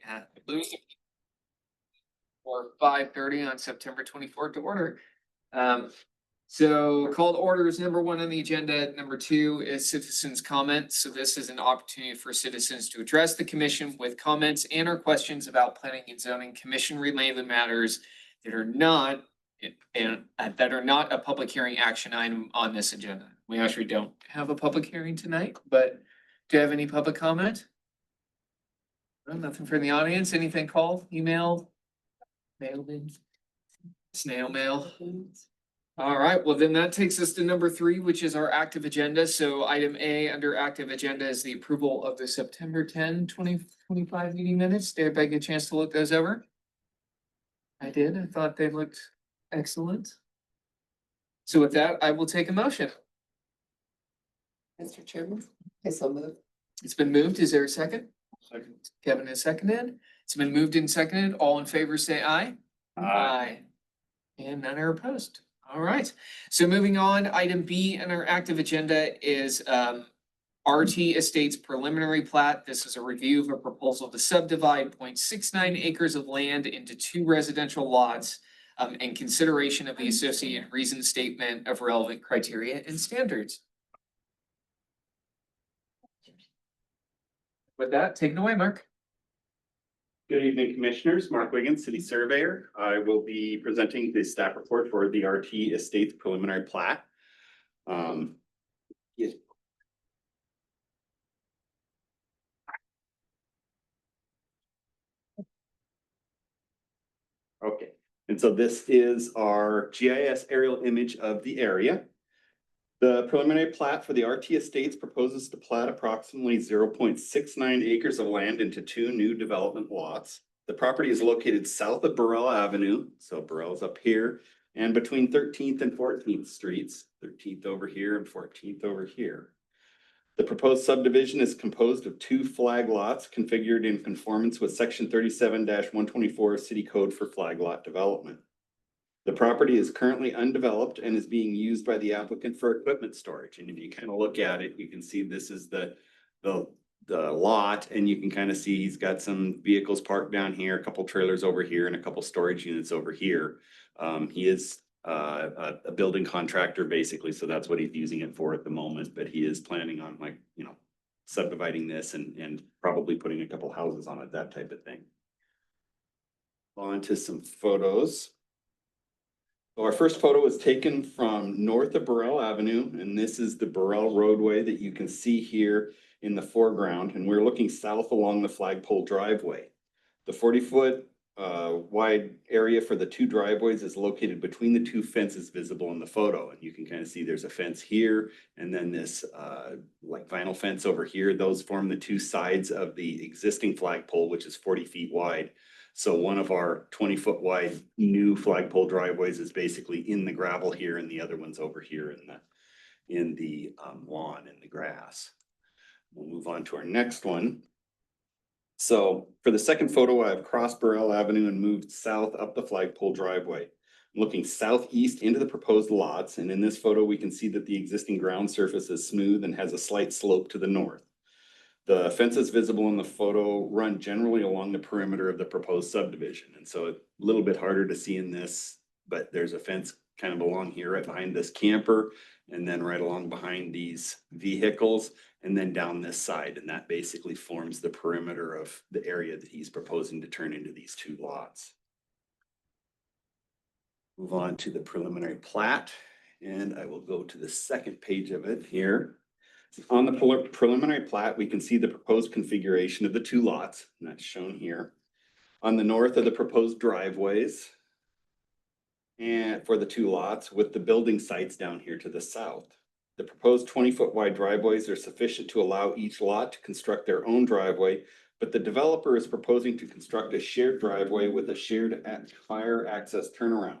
at Lucy or 5:30 on September 24th to order. So called orders, number one on the agenda. Number two is citizens' comments. So this is an opportunity for citizens to address the commission with comments and or questions about planning and zoning commission related matters that are not a public hearing action item on this agenda. We actually don't have a public hearing tonight, but do you have any public comment? No, nothing from the audience. Anything called, emailed, mailed in, snail mail? All right, well then that takes us to number three, which is our active agenda. So item A under active agenda is the approval of the September 10, 2025 meeting minutes. Did everybody get a chance to look those over? I did. I thought they looked excellent. So with that, I will take a motion. Mr. Chairman, I so move. It's been moved. Is there a second? Second. Kevin has seconded. It's been moved and seconded. All in favor, say aye. Aye. And none are opposed. All right. So moving on, item B on our active agenda is RT Estates preliminary plat. This is a review of a proposal to subdivide 0.69 acres of land into 2 residential lots and consideration of the associated reason statement of relevant criteria and standards. With that, take it away, Mark. Good evening, Commissioners. Mark Wiggins, City Surveyor. I will be presenting the staff report for the RT Estates preliminary plat. Yes. Okay, and so this is our GIS aerial image of the area. The preliminary plat for the RT Estates proposes to plat approximately 0.69 acres of land into 2 new development lots. The property is located south of Burrell Avenue, so Burrell's up here, and between 13th and 14th Streets, 13th over here and 14th over here. The proposed subdivision is composed of 2 flag lots configured in conformance with section 37-124 City Code for flag lot development. The property is currently undeveloped and is being used by the applicant for equipment storage. And if you kind of look at it, you can see this is the lot, and you can kind of see he's got some vehicles parked down here, a couple trailers over here, and a couple storage units over here. He is a building contractor basically, so that's what he's using it for at the moment. But he is planning on, like, you know, subdividing this and probably putting a couple houses on it, that type of thing. On to some photos. So our first photo was taken from north of Burrell Avenue, and this is the Burrell roadway that you can see here in the foreground, and we're looking south along the flagpole driveway. The 40-foot wide area for the 2 driveways is located between the 2 fences visible in the photo, and you can kind of see there's a fence here, and then this like vinyl fence over here. Those form the 2 sides of the existing flagpole, which is 40 feet wide. So one of our 20-foot wide new flagpole driveways is basically in the gravel here, and the other one's over here in the lawn and the grass. We'll move on to our next one. So for the second photo, I've crossed Burrell Avenue and moved south up the flagpole driveway. I'm looking southeast into the proposed lots, and in this photo, we can see that the existing ground surface is smooth and has a slight slope to the north. The fences visible in the photo run generally along the perimeter of the proposed subdivision. And so a little bit harder to see in this, but there's a fence kind of along here right behind this camper, and then right along behind these vehicles, and then down this side. And that basically forms the perimeter of the area that he's proposing to turn into these 2 lots. Move on to the preliminary plat, and I will go to the second page of it here. On the preliminary plat, we can see the proposed configuration of the 2 lots, and that's shown here. On the north are the proposed driveways and for the 2 lots, with the building sites down here to the south. The proposed 20-foot wide driveways are sufficient to allow each lot to construct their own driveway, but the developer is proposing to construct a shared driveway with a shared fire access turnaround.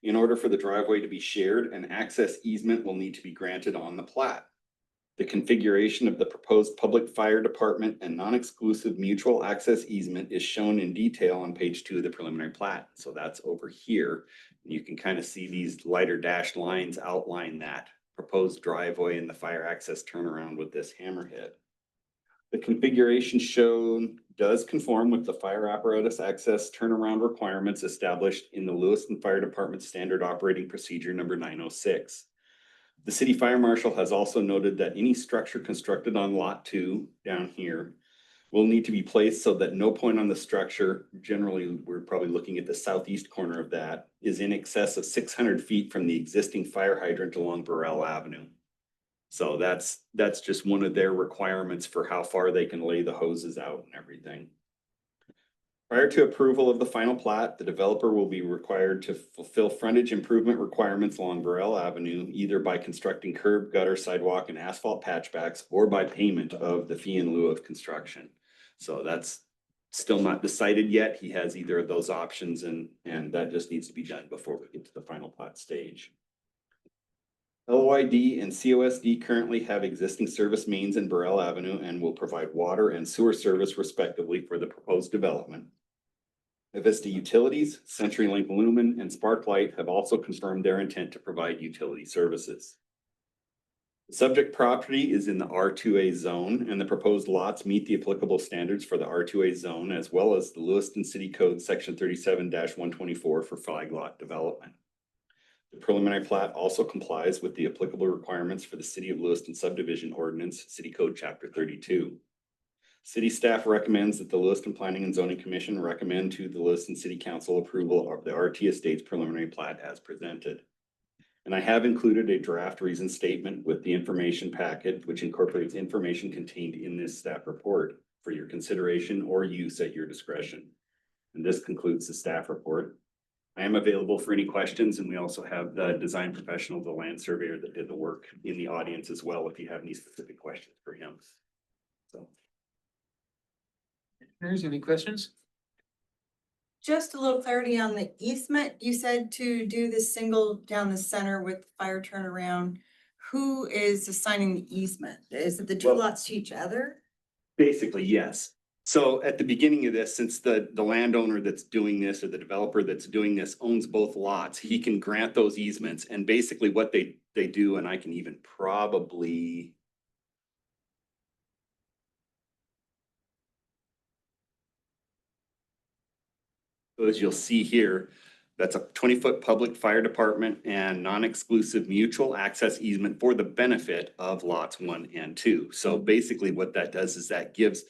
In order for the driveway to be shared, an access easement will need to be granted on the plat. The configuration of the proposed public fire department and non-exclusive mutual access easement is shown in detail on page 2 of the preliminary plat. So that's over here. You can kind of see these lighter dashed lines outline that proposed driveway and the fire access turnaround with this hammerhead. The configuration shown does conform with the fire apparatus access turnaround requirements established in the Lewiston Fire Department Standard Operating Procedure number 906. The city fire marshal has also noted that any structure constructed on lot 2 down here will need to be placed so that no point on the structure, generally, we're probably looking at the southeast corner of that, is in excess of 600 feet from the existing fire hydrant along Burrell Avenue. So that's just one of their requirements for how far they can lay the hoses out and everything. Prior to approval of the final plat, the developer will be required to fulfill frontage improvement requirements along Burrell Avenue, either by constructing curb, gutter, sidewalk, and asphalt patchbacks, or by payment of the fee in lieu of construction. So that's still not decided yet. He has either of those options, and that just needs to be done before we get to the final plat stage. LOID and COSD currently have existing service mains in Burrell Avenue and will provide water and sewer service respectively for the proposed development. Avista Utilities, CenturyLink Lumen, and Sparklight have also confirmed their intent to provide utility services. The subject property is in the R2A zone, and the proposed lots meet the applicable standards for the R2A zone, as well as the Lewiston City Code Section 37-124 for flag lot development. The preliminary plat also complies with the applicable requirements for the City of Lewiston Subdivision Ordinance, City Code Chapter 32. City staff recommends that the Lewiston Planning and Zoning Commission recommend to the Lewiston City Council approval of the RT Estates preliminary plat as presented. And I have included a draft reason statement with the information packet, which incorporates information contained in this staff report for your consideration or use at your discretion. And this concludes the staff report. I am available for any questions, and we also have the design professional, the land surveyor that did the work in the audience as well, if you have any specific questions for him. So. There's any questions? Just a little clarity on the easement. You said to do this single down the center with fire turnaround. Who is assigning the easement? Is it the two Well- lots to each other? Basically, yes. So at the beginning of this, since the landowner that's doing this or the developer that's doing this owns both lots, he can grant those easements. And basically what they do, and I can even probably. So as you'll see here, that's a 20-foot public fire department and non-exclusive mutual access easement for the benefit of lots 1 and 2. So basically what that does is that gives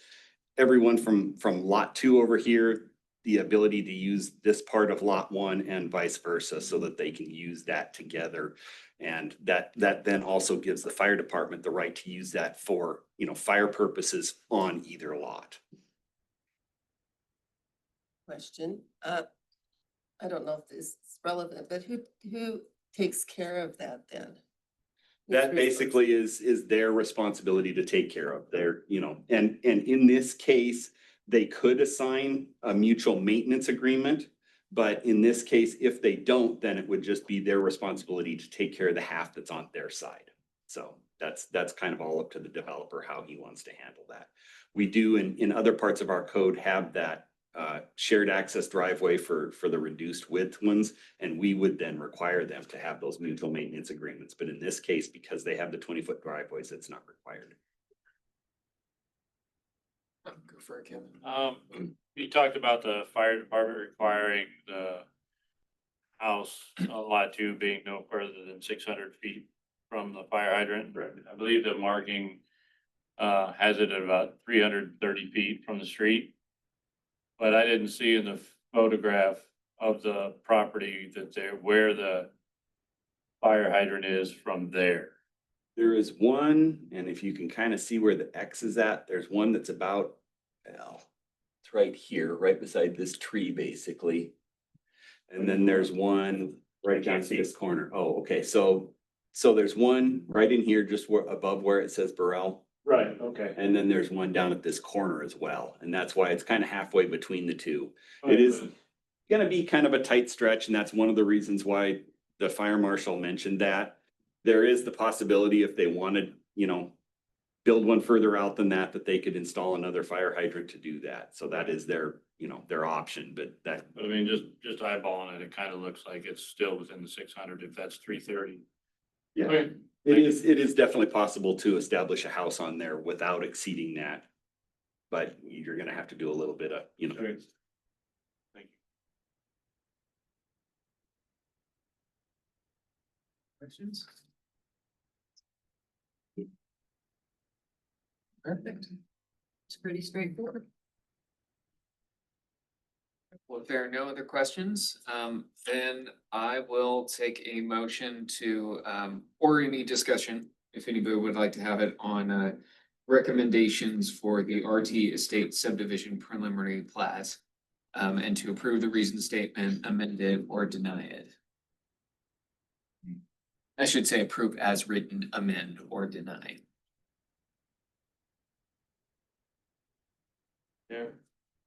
everyone from lot 2 over here the ability to use this part of lot 1 and vice versa, so that they can use that together. And that then also gives the fire department the right to use that for, fire purposes on either lot. Question, I don't know if this is relevant, but who takes care of that then? That basically is their responsibility to take care of their, and in this case, they could assign a mutual maintenance agreement. But in this case, if they don't, then it would just be their responsibility to take care of the half that's on their side. So that's kind of all up to the developer, how he wants to handle that. We do in other parts of our code have that shared access driveway for the reduced width ones, and we would then require them to have those mutual maintenance agreements. But in this case, because they have the 20-foot driveways, it's not required. Go for it, Kevin. You talked about the fire department requiring the house on lot 2 being no further than 600 feet from the fire hydrant. Right. I believe the marking has it at about 330 feet from the street. But I didn't see in the photograph of the property where the fire hydrant is from there. There is one, and if you can kind of see where the X is at, there's one that's about, well, it's right here, right beside this tree, basically. And then there's one right down to this corner. Oh, okay. So there's one right in here, just above where it says Burrell. Right, okay. And then there's one down at this corner as well. And that's why it's kind of halfway between the two. It is gonna be kind of a tight stretch, and that's one of the reasons why the fire marshal mentioned that. There is the possibility if they wanted, build one further out than that they could install another fire hydrant to do that. So that is their option, but that. But I mean, just eyeballing it, it kind of looks like it's still within the 600 if that's 330. Yeah, Okay. it is definitely possible to establish a house on there without exceeding that but you're gonna have to do a little bit of, you know. Okay. Thank you. Questions? Perfect. It's pretty straightforward. Well, if there are no other questions, then I will take a motion to, or any discussion, if anybody would like to have it on, recommendations for the RT Estate subdivision preliminary plat, and to approve the reason statement, amend it, or deny it. I should say approve as written, amend, or deny. Yeah.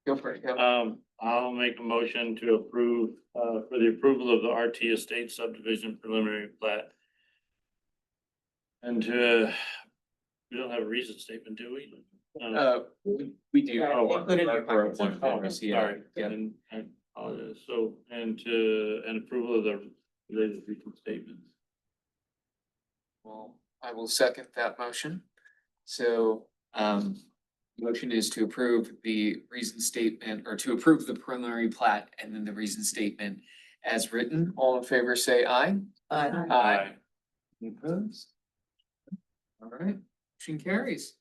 Go for it, Kevin. I'll make a motion to approve, for the approval of the RT Estate subdivision preliminary plat. And we don't have a reason statement, do we? We do. Oh, included in your packets. Sorry, Yeah. and I apologize. So, and approval of the related reason statements. Well, I will second that motion. So, motion is to approve the reason statement, or to approve the preliminary plat and then the reason statement as written. All in favor, say aye. Aye. Any opposed? All right, motion carries.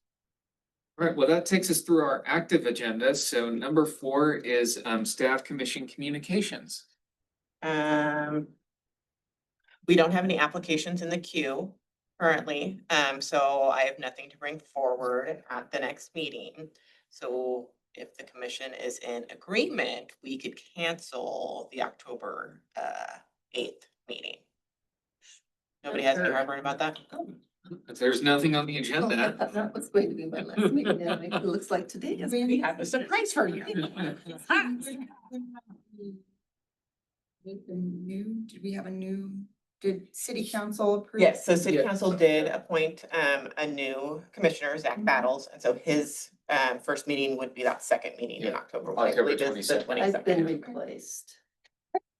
All right, well, that takes us through our active agenda. So number 4 is, staff commission communications. We don't have any applications in the queue currently, so I have nothing to bring forward at the next meeting. So if the commission is in agreement, we could cancel the October 8th meeting. Nobody has any heartburn about that? If there's nothing on the Oh, I agenda. thought that was going to be my last meeting, now it looks like today is. We have a surprise for you. Did we have a new, did city council approve? Yes, so city Yes. council did appoint a new commissioner, Zach Battles, and so his first meeting would be that second meeting in Yeah, October. which I October believe is the 22nd. I've been 22nd. replaced.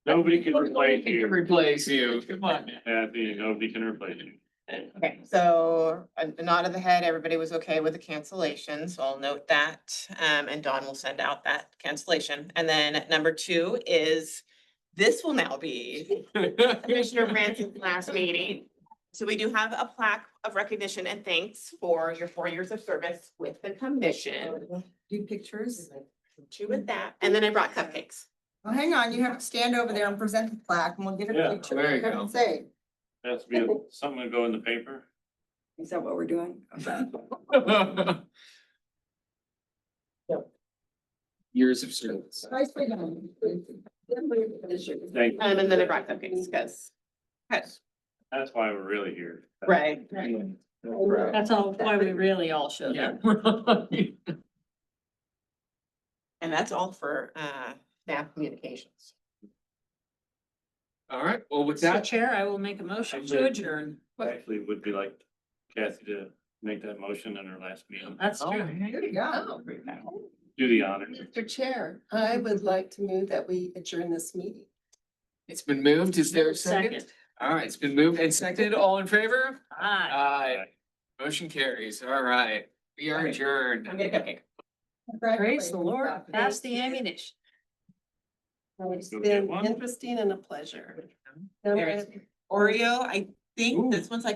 Nobody can replace Can you. replace you. Come on. Kathy, nobody can replace you. Okay, so a nod of the head, everybody was okay with the cancellation, so I'll note that. And Dawn will send out that cancellation. And then number 2 is, this will now be Commissioner Branson's last meeting. So we do have a plaque of recognition and thanks for your 4 years of service with the commission. Do pictures? You with that, and then I brought cupcakes. Well, hang on, you have to stand over there and present the plaque and we'll get a Yeah, picture. there you What does go. it say? Has to be something to go in the paper. Is that what we're doing? Years of service. Nicely done. Thank you. And then I brought cupcakes, because. That's why we're really here. Right. That's all, why we really all showed Yeah. up. And that's all for staff communications. All right, well, with So that, Chair, I will make a motion to adjourn. Actually, would be like Kathy to make that motion in her last meeting. That's Oh, true. There you go. Do the honors. Mr. Chair, I would like to move that we adjourn this meeting. it's been moved. Is there a second? Second. All right, it's been moved and seconded. All in favor? Aye. Aye. Motion carries. All right, we are adjourned. I'm gonna cupcake. Praise the Lord, pass the ammunition. It's Go get been one. interesting and a pleasure. Oreo, I think Ooh. this one's like